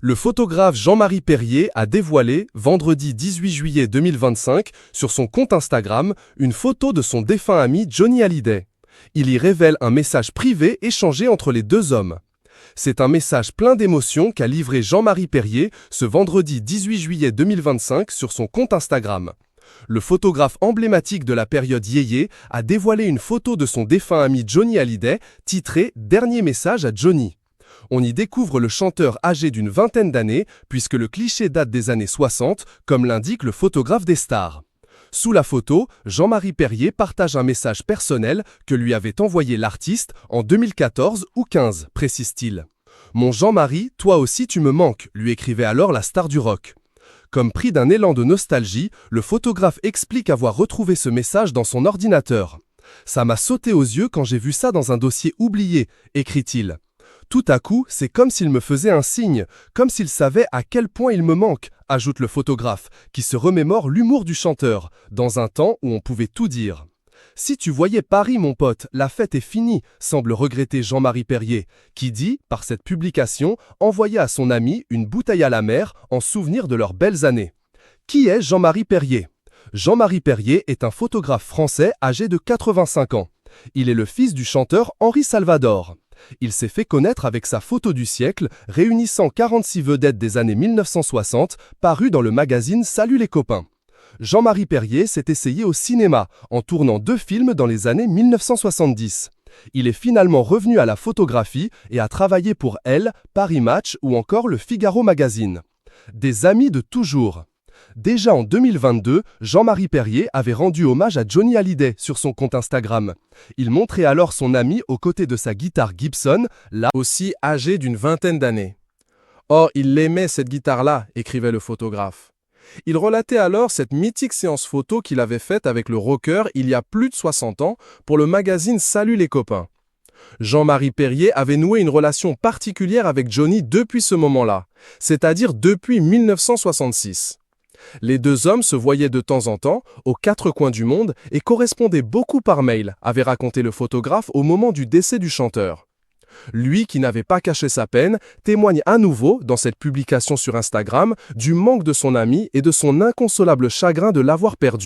Le photographe Jean-Marie Perrier a dévoilé, vendredi 18 juillet 2025, sur son compte Instagram, une photo de son défunt ami Johnny Hallyday. Il y révèle un message privé échangé entre les deux hommes. C'est un message plein d'émotions qu'a livré Jean-Marie Perrier ce vendredi 18 juillet 2025 sur son compte Instagram. Le photographe emblématique de la période yéyé a dévoilé une photo de son défunt ami Johnny Hallyday, titrée « Dernier message à Johnny ». On y découvre le chanteur âgé d'une vingtaine d'années, puisque le cliché date des années 60, comme l'indique le photographe des stars. Sous la photo, Jean-Marie Perrier partage un message personnel que lui avait envoyé l'artiste en 2014 ou 15, précise-t-il. « Mon Jean-Marie, toi aussi tu me manques », lui écrivait alors la star du rock. Comme pris d'un élan de nostalgie, le photographe explique avoir retrouvé ce message dans son ordinateur. « Ça m'a sauté aux yeux quand j'ai vu ça dans un dossier oublié », écrit-il. Tout à coup, c'est comme s'il me faisait un signe, comme s'il savait à quel point il me manque, ajoute le photographe, qui se remémore l'humour du chanteur, dans un temps où on pouvait tout dire. Si tu voyais Paris, mon pote, la fête est finie, semble regretter Jean-Marie Perrier, qui dit, par cette publication, envoyer à son ami une bouteille à la mer en souvenir de leurs belles années. Qui est Jean-Marie Perrier ? Jean-Marie Perrier est un photographe français âgé de 85 ans. Il est le fils du chanteur Henri Salvador. Il s'est fait connaître avec sa photo du siècle, réunissant 46 vedettes des années 1960, parues dans le magazine Salut les copains. Jean-Marie Perrier s'est essayé au cinéma, en tournant 2 films dans les années 1970. Il est finalement revenu à la photographie et a travaillé pour Elle, Paris Match ou encore le Figaro Magazine. Des amis de toujours. Déjà en 2022, Jean-Marie Perrier avait rendu hommage à Johnny Hallyday sur son compte Instagram. Il montrait alors son ami aux côtés de sa guitare Gibson, là aussi âgé d'une vingtaine d'années. « Or, il l'aimait cette guitare-là », écrivait le photographe. Il relatait alors cette mythique séance photo qu'il avait faite avec le rocker il y a plus de 60 ans pour le magazine Salut les copains. Jean-Marie Perrier avait noué une relation particulière avec Johnny depuis ce moment-là, c'est-à-dire depuis 1966. Les deux hommes se voyaient de temps en temps, aux 4 coins du monde, et correspondaient beaucoup par mail, avait raconté le photographe au moment du décès du chanteur. Lui, qui n'avait pas caché sa peine, témoigne à nouveau, dans cette publication sur Instagram, du manque de son ami et de son inconsolable chagrin de l'avoir perdu.